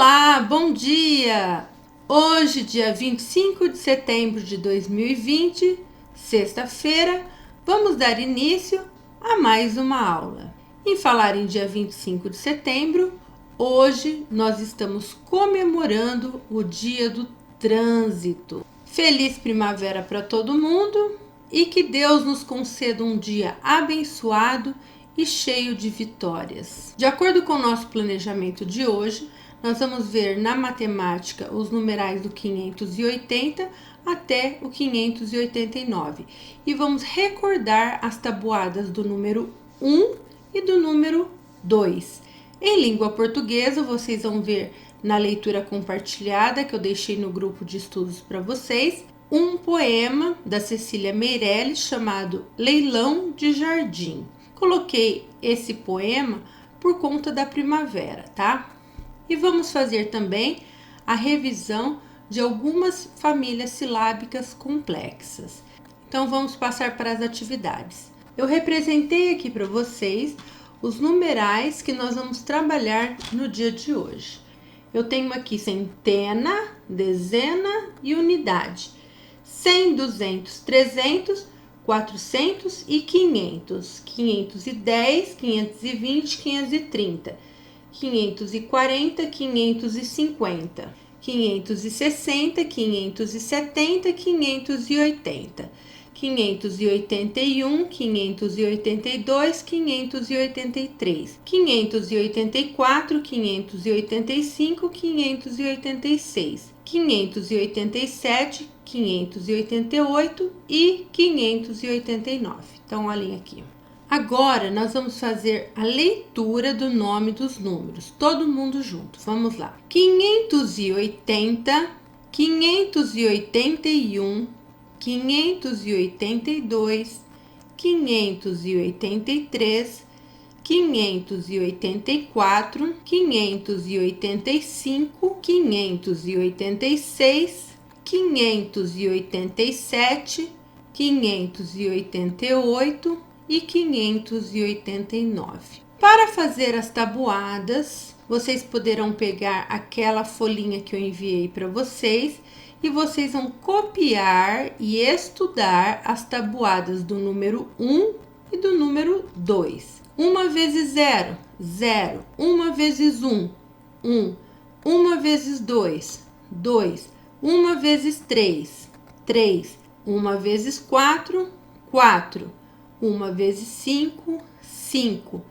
Olá, bom dia! Hoje, dia 25 de setembro de 2020, sexta-feira, vamos dar início a mais uma aula. Em falar em dia 25 de setembro, hoje nós estamos comemorando o Dia do Trânsito. Feliz primavera para todo mundo e que Deus nos conceda um dia abençoado e cheio de vitórias. De acordo com o nosso planejamento de hoje, nós vamos ver na matemática os numerais do 580 até o 589 e vamos recordar as tabuadas do número 1 e do número 2. Em língua portuguesa, vocês vão ver na leitura compartilhada que eu deixei no grupo de estudos para vocês, um poema da Cecília Meirelles chamado Leilão de Jardim. Coloquei esse poema por conta da primavera, tá? E vamos fazer também a revisão de algumas famílias silábicas complexas. Então vamos passar para as atividades. Eu representei aqui para vocês os numerais que nós vamos trabalhar no dia de hoje. Eu tenho aqui centena, dezena e unidade. 100, 200, 300, 400 e 500. 510, 520, 530. 540, 550, 560, 570, 580, 581, 582, 583, 584, 585, 586, 587, 588 e 589. Então, olhem aqui. Agora, nós vamos fazer a leitura do nome dos números, todo mundo junto, vamos lá. 580, 581, 582, 583, 584, 585, 586, 587, 588 e 589. Para fazer as tabuadas, vocês poderão pegar aquela folhinha que eu enviei para vocês e vocês vão copiar e estudar as tabuadas do número 1 e do número 2. 1 vezes 0, 0. 1 vezes 1, 1. 1 vezes 2, 2. 1 vezes 3, 3. 1 vezes 4, 4. 1 vezes 5, 5.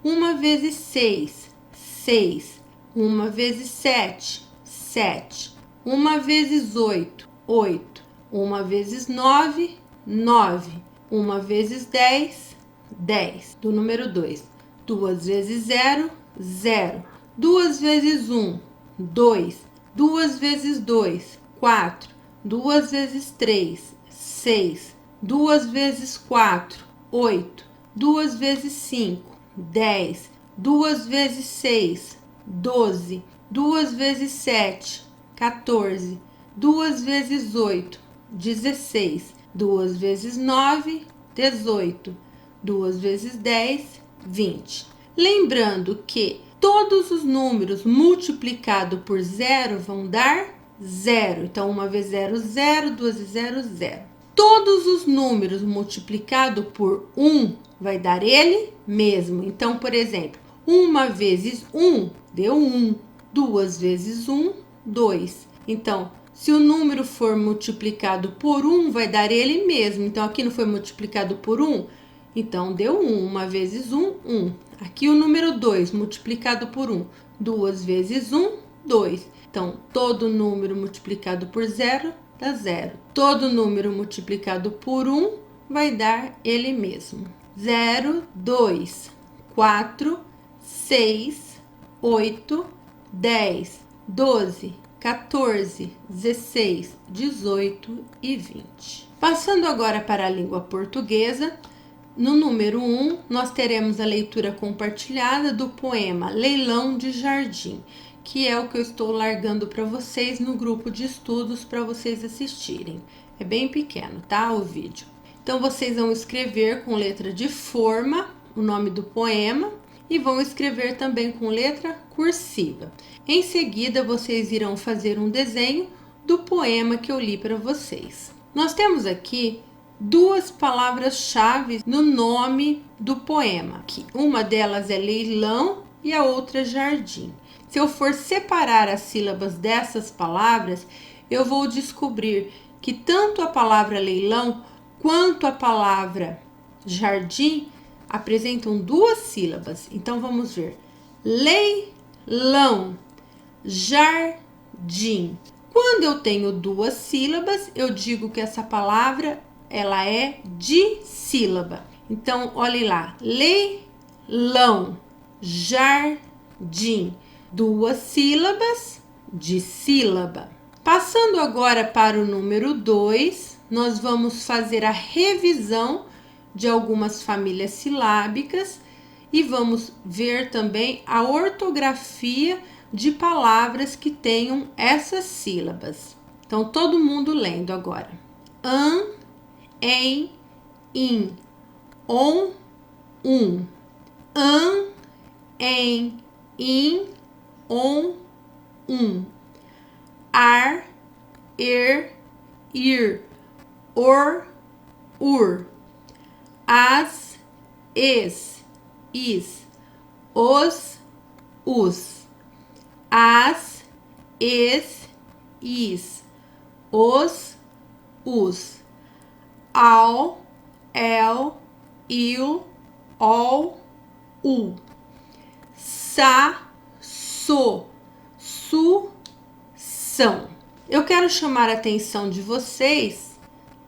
1 vezes 6, 6. 1 vezes 7, 7. 1 vezes 8, 8. 1 vezes 9, 9. 1 vezes 10, 10. Do número 2. 2 vezes 0, 0. 2 vezes 1, 2. 2 vezes 2, 4. 2 vezes 3, 6. 2 vezes 4, 8, 2 vezes 5, 10, 2 vezes 6, 12, 2 vezes 7, 14, 2 vezes 8, 16, 2 vezes 9, 18, 2 vezes 10, 20. Lembrando que todos os números multiplicados por zero vão dar zero. Então, 1 vezes 0, 0, 2 vezes 0, 0. Todos os números multiplicado por 1 vai dar ele mesmo. Então, por exemplo, 1 vezes 1 deu 1. 2 vezes 1, 2. Então, se o número for multiplicado por 1, vai dar ele mesmo. Então, aqui não foi multiplicado por 1? Então, deu 1. 1 vezes 1, 1. Aqui o número 2 multiplicado por 1. 2 vezes 1, 2. Então, todo número multiplicado por 0 dá 0. Todo número multiplicado por 1 vai dar ele mesmo. 0, 2, 4, 6, 8, 10, 12, 14, 16, 18 e 20. Passando agora para a língua portuguesa, no número 1, nós teremos a leitura compartilhada do poema Leilão de Jardim, que é o que eu estou largando para vocês no grupo de estudos para vocês assistirem. É bem pequeno, tá? O vídeo. Então, vocês vão escrever com letra de forma o nome do poema e vão escrever também com letra cursiva. Em seguida, vocês irão fazer um desenho do poema que eu li para vocês. Nós temos aqui duas palavras-chave no nome do poema. Uma delas é leilão e a outra jardim. Se eu for separar as sílabas dessas palavras, eu vou descobrir que tanto a palavra leilão quanto a palavra jardim apresentam duas sílabas. Então vamos ver. Leilão, jardim. Quando eu tenho duas sílabas, eu digo que essa palavra ela é dissílaba. Então, olhe lá. Leilão, jardim. Duas sílabas, dissílaba. Passando agora para o número 2, nós vamos fazer a revisão de algumas famílias silábicas e vamos ver também a ortografia de palavras que tenham essas sílabas. Então, todo mundo lendo agora. An, em, in, on, An, em, in, on, Ar, ir, or, ur. As, is, os, as, is, os, ao, el, il, ol, u, sa, so, su, são. Eu quero chamar a atenção de vocês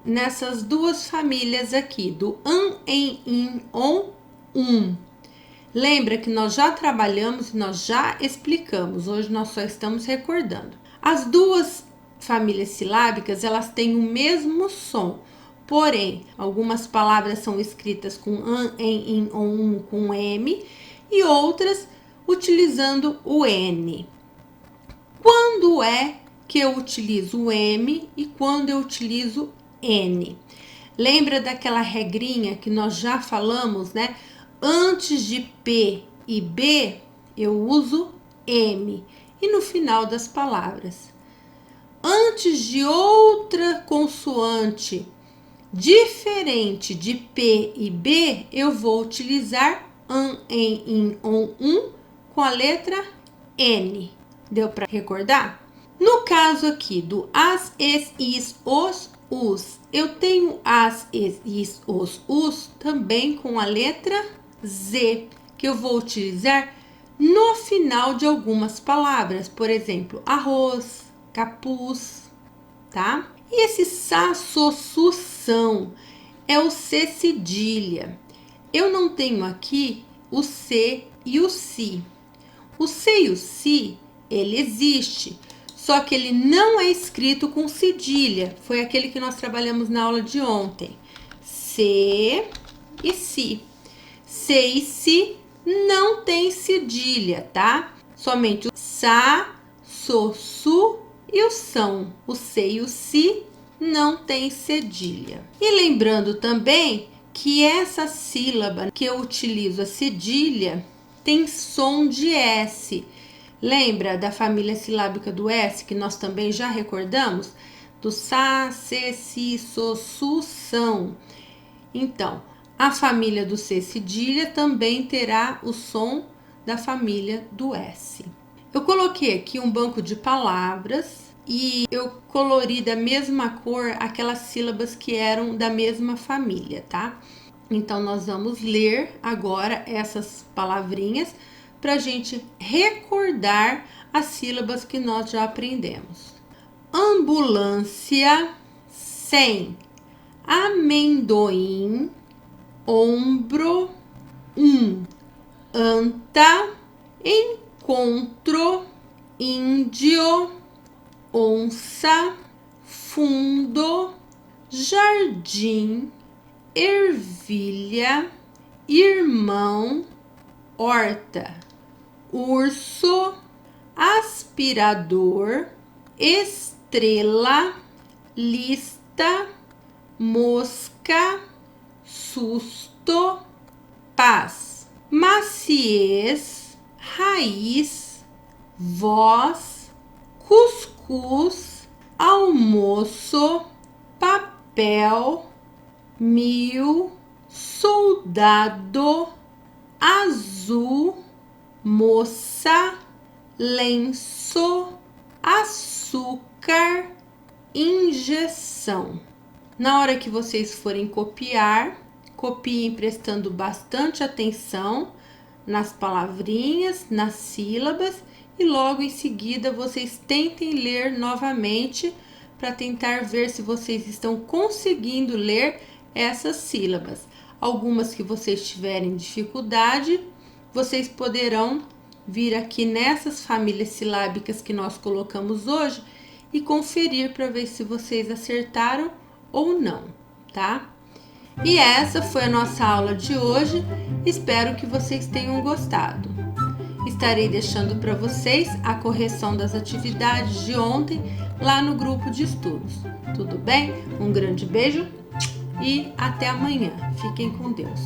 nessas duas famílias aqui, do an, em, in, on, Lembra que nós já trabalhamos e nós já explicamos, hoje nós só estamos recordando. As duas famílias silábicas, elas têm o mesmo som, porém, algumas palavras são escritas com an, em, in, on, com M, e outras utilizando o N. Quando é que eu utilizo o M e quando eu utilizo N? Lembra daquela regrinha que nós já falamos, né? Antes de P e B, eu uso M. E no final das palavras. Antes de outra consoante diferente de P e B, eu vou utilizar an, em, in, on, com a letra N. Deu para recordar? No caso aqui do as, es, is, os, eu tenho as, es, is, os também com a letra Z, que eu vou utilizar no final de algumas palavras, por exemplo, arroz, capuz, tá? E esse sa, so, su, são é o C cedilha. Eu não tenho aqui o C e o si. O C e o si, ele existe, só que ele não é escrito com cedilha. Foi aquele que nós trabalhamos na aula de ontem. C e si. C e si não tem cedilha, tá? Somente o sa, so, su e o são. O C e o si não tem cedilha. E lembrando também que essa sílaba que eu utilizo a cedilha tem som de S. Lembra da família silábica do S, que nós também já recordamos? Do sa, se, si, so, su, são. Então, a família do C cedilha também terá o som da família do S. Eu coloquei aqui um banco de palavras e eu colori da mesma cor aquelas sílabas que eram da mesma família, tá? Então, nós vamos ler agora essas palavrinhas para a gente recordar as sílabas que nós já aprendemos. Ambulância, sem, amendoim, ombro, anta, encontro, índio, onça, fundo, jardim, ervilha, irmão, horta, urso, aspirador, estrela, lista, mosca, susto, paz. maciez, raiz, voz, cuscuz, almoço, papel, mil, soldado, azul, moça, lenço, açúcar, injeção. Na hora que vocês forem copiar, copiem prestando bastante atenção nas palavrinhas, nas sílabas e logo em seguida vocês tentem ler novamente para tentar ver se vocês estão conseguindo ler essas sílabas. Algumas que vocês tiverem dificuldade, vocês poderão vir aqui nessas famílias silábicas que nós colocamos hoje e conferir para ver se vocês acertaram ou não, tá? E essa foi a nossa aula de hoje. Espero que vocês tenham gostado. Estarei deixando para vocês a correção das atividades de ontem lá no grupo de estudos. Tudo bem? Um grande beijo e até amanhã. Fiquem com Deus.